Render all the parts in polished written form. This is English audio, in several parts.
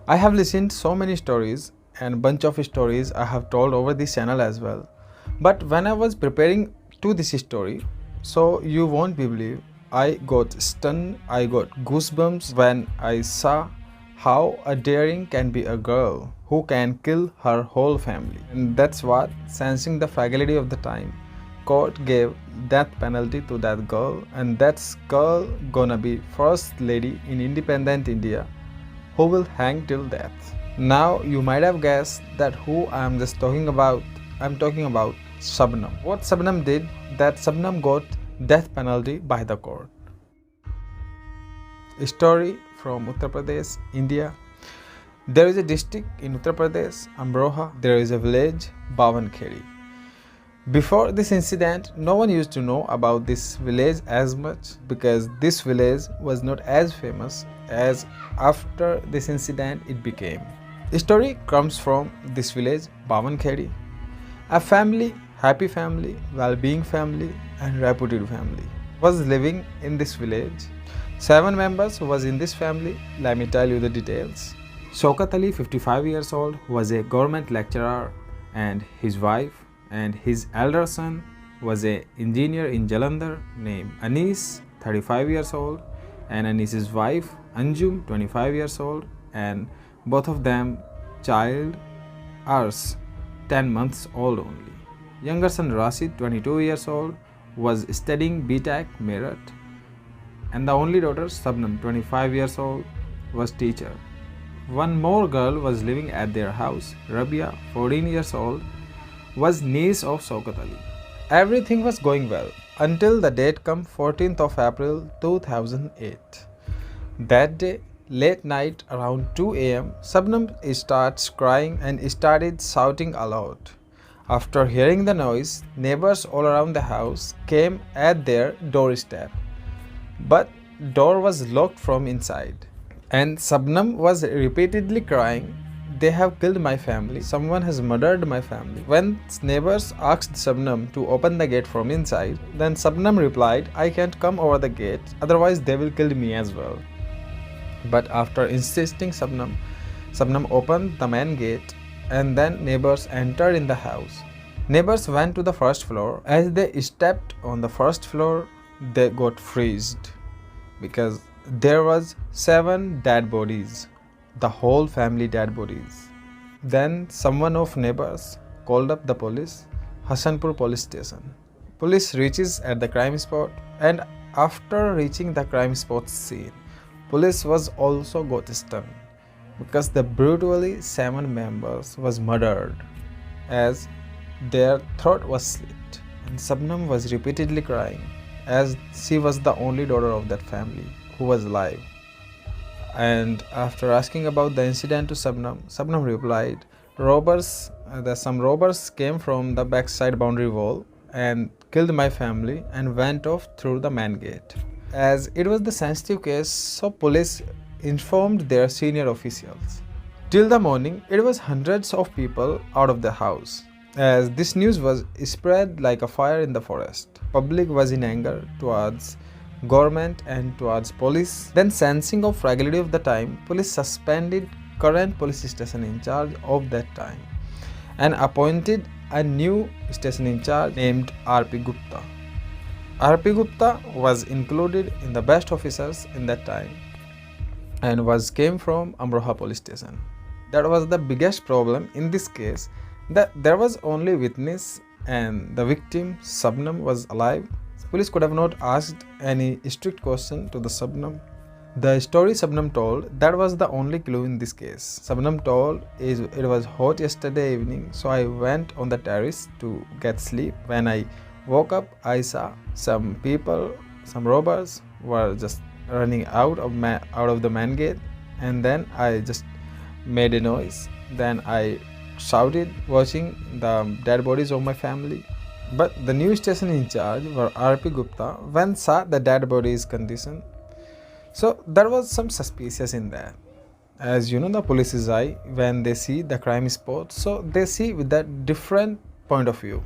I have listened so many stories and bunch of stories I have told over this channel as well. But when I was preparing to this story, so you won't believe, I got stunned, I got goosebumps when I saw how a daring can be a girl who can kill her whole family. And that's what, sensing the fragility of the time, court gave death penalty to that girl, and that's girl gonna be first lady in independent India who will hang till death. Now you might have guessed that who I am just talking about. I'm talking about Shabnam. What Shabnam did, that Shabnam got death penalty by the court. A story from Uttar Pradesh, India. There is a district in Uttar Pradesh, Amroha. There is a village, Bavankheri. Before this incident, no one used to know about this village as much because this village was not as famous as after this incident it became. The story comes from this village, Bavankheri, a family, happy family, well-being family and reputed family was living in this village. 7 members was in this family. Let me tell you the details. Shaukat Ali, 55 years old, was a government lecturer, and his wife and his elder son was an engineer in Jalandhar named Anis, 35 years old, and Anis's wife Anjum, 25 years old, and both of them child Ars, 10 months old only. Younger son Rashid, 22 years old, was studying B.Tech Meerut, and the only daughter Shabnam, 25 years old, was teacher. One more girl was living at their house. Rabia, 14 years old, was niece of Shaukat Ali. Everything was going well until the date come 14th of April 2008. That day, late night around 2 a.m., Shabnam starts crying and started shouting aloud. After hearing the noise, neighbors all around the house came at their doorstep. But door was locked from inside. And Shabnam was repeatedly crying, "They have killed my family. Someone has murdered my family." When neighbors asked Shabnam to open the gate from inside, then Shabnam replied, "I can't come over the gate, otherwise they will kill me as well." But after insisting Shabnam opened the main gate, and then neighbors entered in the house. Neighbors went to the first floor. As they stepped on the first floor, they got freezed because there was 7 dead bodies, the whole family dead bodies. Then someone of neighbors called up the police, Hassanpur police station. Police reaches at the crime spot, and after reaching the crime spot scene, police was also got stunned because the brutally 7 members was murdered as their throat was slit, and Shabnam was repeatedly crying as she was the only daughter of that family who was alive. And after asking about the incident to Shabnam replied, some robbers came from the backside boundary wall and killed my family and went off through the main gate. As it was the sensitive case, so police informed their senior officials. Till the morning, it was hundreds of people out of the house. As this news was spread like a fire in the forest, public was in anger towards government and towards police. Then, sensing of fragility of the time, police suspended current police station in charge of that time and appointed a new station in charge named R.P. Gupta. R.P. Gupta was included in the best officers in that time and came from Amroha police station. That was the biggest problem in this case, that there was only witness and the victim Shabnam was alive. Police could have not asked any strict question to the Shabnam. The story Shabnam told, that was the only clue in this case. Shabnam told, it was hot yesterday evening, so I went on the terrace to get sleep. When I woke up, I saw some people, some robbers were just running out of the main gate, and then I just made a noise. Then I shouted, watching the dead bodies of my family. But the new station in charge, were R.P. Gupta, when saw the dead body's condition. So there was some suspicious in that. As you know, the police's eye, when they see the crime spot, so they see with that different point of view.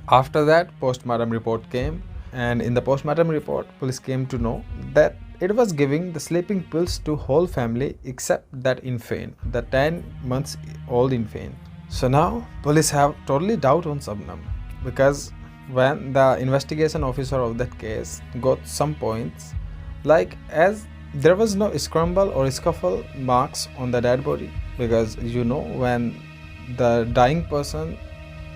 After that, postmortem report came, and in the postmortem report, police came to know that it was giving the sleeping pills to whole family except that infant, the 10 months old infant. So now police have totally doubt on Shabnam, because when the investigation officer of that case got some points, like as there was no scramble or scuffle marks on the dead body, because when the dying person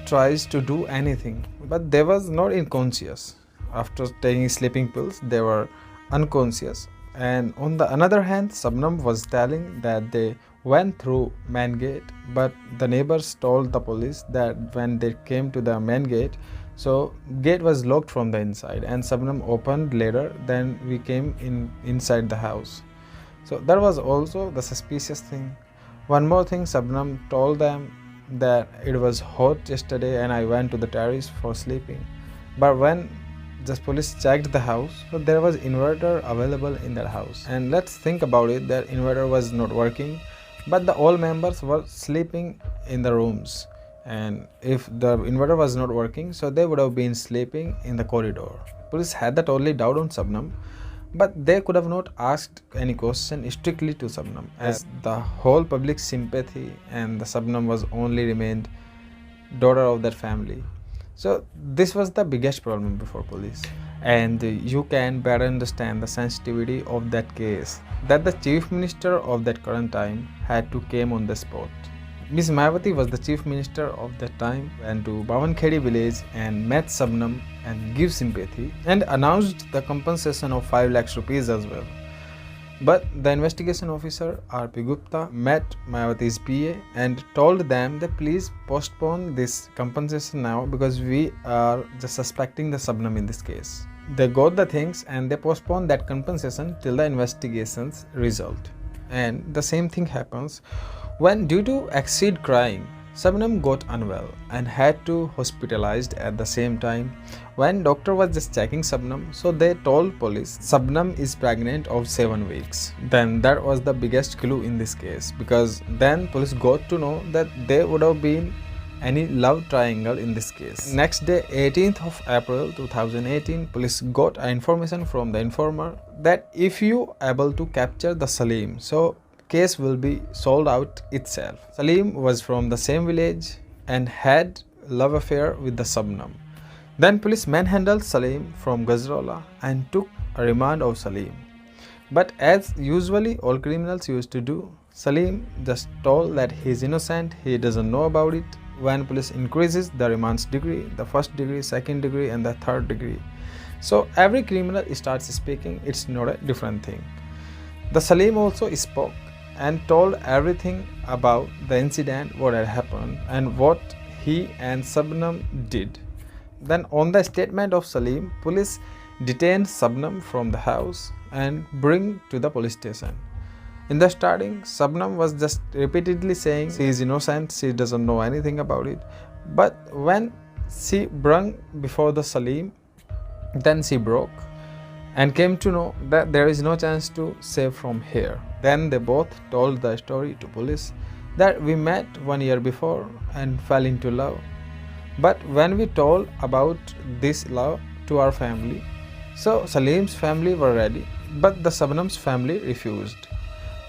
tries to do anything, but they was not unconscious. After taking sleeping pills, they were unconscious. And on the another hand, Shabnam was telling that they went through main gate, but the neighbors told the police that when they came to the main gate, so gate was locked from the inside, and Shabnam opened later. Then we came inside the house. So that was also the suspicious thing. One more thing, Shabnam told them that it was hot yesterday and I went to the terrace for sleeping. But when the police checked the house, so there was inverter available in that house. And let's think about it, that inverter was not working, but the all members were sleeping in the rooms. And if the inverter was not working, so they would have been sleeping in the corridor. Police had that only doubt on Shabnam, but they could have not asked any question strictly to Shabnam, as the whole public sympathy, and the Shabnam was only remained daughter of that family. So this was the biggest problem before police, and you can better understand the sensitivity of that case, that the chief minister of that current time had to came on the spot. Miss Mayawati was the chief minister of that time, went to Bawankhedi village and met Shabnam and give sympathy and announced the compensation of 5 lakhs rupees as well. But the investigation officer R.P. Gupta met Mayawati's PA and told them that please postpone this compensation now, because we are just suspecting the Shabnam in this case. They got the things and they postponed that compensation till the investigation's result. And the same thing happens when, due to excessive crying, Shabnam got unwell and had to hospitalized at the same time. When doctor was just checking Shabnam, so they told police Shabnam is pregnant of 7 weeks. Then that was the biggest clue in this case, because then police got to know that there would have been any love triangle in this case. Next day, 18th of April 2018, police got information from the informer that if you able to capture the Salim, so case will be sold out itself. Salim was from the same village and had love affair with the Shabnam. Then police manhandled Salim from Gajraula and took a remand of Salim. But as usually all criminals used to do, Salim just told that he is innocent, he doesn't know about it. When police increases the remand degree, the first degree, second degree and the third degree, so every criminal starts speaking, it's not a different thing. The Salim also spoke and told everything about the incident, what had happened and what he and Shabnam did. Then on the statement of Salim, police detained Shabnam from the house and bring to the police station. In the starting, Shabnam was just repeatedly saying she is innocent, she doesn't know anything about it. But when she brung before the Salim, then she broke and came to know that there is no chance to save from here. Then they both told the story to police that we met 1 year before and fell into love. But when we told about this love to our family, so Salim's family were ready, but the Shabnam's family refused,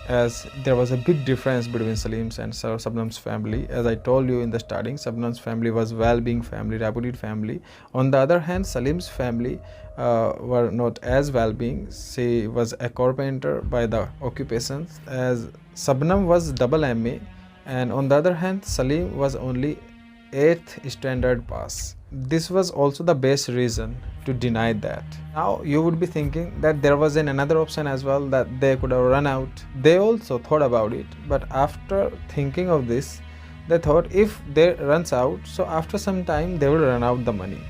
as there was a big difference between Salim's and Shabnam's family. As I told you in the starting, Shabnam's family was well-being family, reputed family. On the other hand, Salim's family were not as well-being. She was a carpenter by the occupation, as Shabnam was double MA, and on the other hand, Salim was only 8th standard pass. This was also the best reason to deny that. Now you would be thinking that there was another option as well, that they could have run out. They also thought about it, but after thinking of this, they thought if they runs out, so after some time they will run out the money,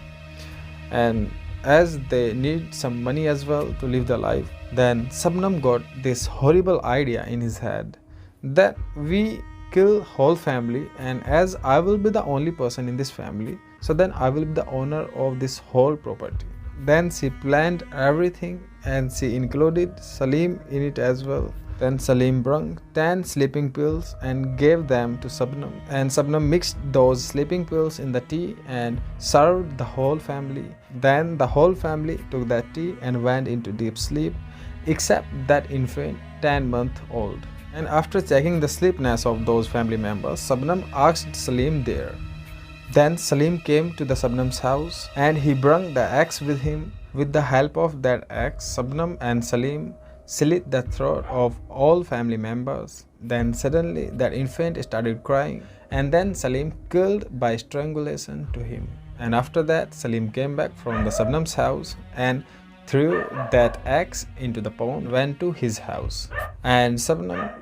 and as they need some money as well to live their life, then Shabnam got this horrible idea in his head that we kill whole family, and as I will be the only person in this family, so then I will be the owner of this whole property. Then she planned everything and she included Salim in it as well. Then Salim brought 10 sleeping pills and gave them to Shabnam, and Shabnam mixed those sleeping pills in the tea and served the whole family. Then the whole family took that tea and went into deep sleep, except that infant 10-month-old. And after checking the sleepiness of those family members, Shabnam asked Salim there. Then Salim came to the Shabnam's house and he brought the axe with him. With the help of that axe, Shabnam and Salim slit the throat of all family members. Then suddenly that infant started crying, and then Salim killed by strangulation to him. And after that, Salim came back from the Shabnam's house and threw that axe into the pond, went to his house. And Shabnam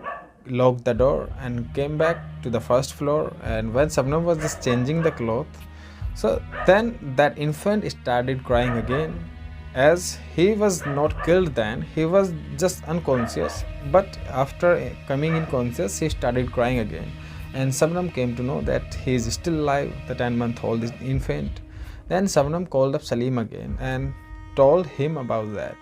locked the door and came back to the first floor. And when Shabnam was just changing the cloth, so then that infant started crying again. As he was not killed then, he was just unconscious, but after coming in conscious, he started crying again. And Shabnam came to know that he is still alive, the 10-month-old infant. Then Shabnam called up Salim again and told him about that.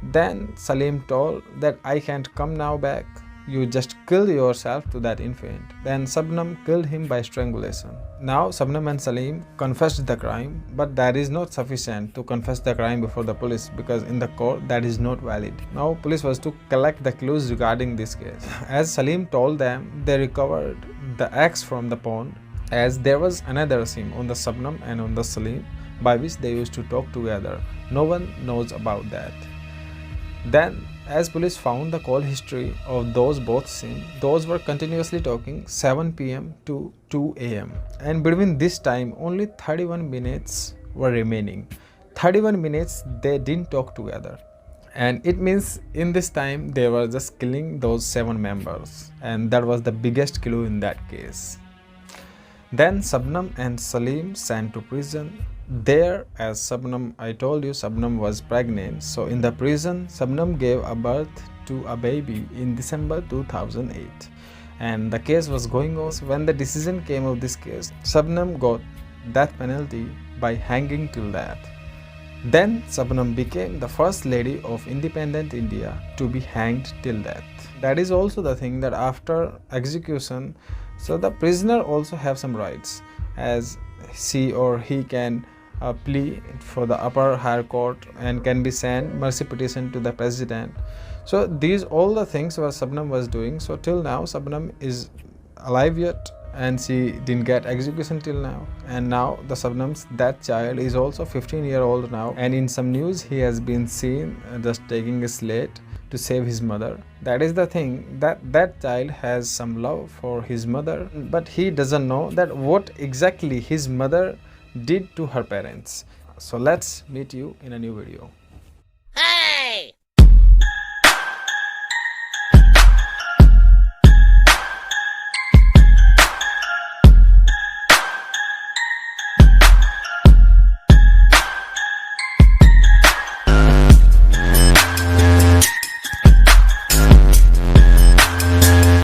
Then Salim told that I can't come now back. You just kill yourself to that infant. Then Shabnam killed him by strangulation. Now Shabnam and Salim confessed the crime, but that is not sufficient to confess the crime before the police, because in the court that is not valid. Now police was to collect the clues regarding this case. As Salim told them, they recovered the axe from the pond, as there was another SIM on the Shabnam and on the Salim by which they used to talk together. No one knows about that. Then, as police found the call history of those both SIM, those were continuously talking 7 p.m. to 2 a.m. And between this time, only 31 minutes were remaining. 31 minutes they didn't talk together. And it means in this time, they were just killing those 7 members. And that was the biggest clue in that case. Then Shabnam and Salim sent to prison. There, as Shabnam, I told you Shabnam was pregnant, so in the prison Shabnam gave a birth to a baby in December 2008, and the case was going on. When the decision came of this case, Shabnam got death penalty by hanging till death. Then Shabnam became the first lady of independent India to be hanged till death. That is also the thing, that after execution, so the prisoner also have some rights, as she or he can plea for the upper higher court and can be sent mercy petition to the president. So these all the things what Shabnam was doing. So till now Shabnam is alive yet, and she didn't get execution till now. And now the Shabnam's that child is also 15-year-old now, and in some news he has been seen just taking a slate to save his mother. That is the thing, that child has some love for his mother, but he doesn't know that what exactly his mother did to her parents. So let's meet you in a new video.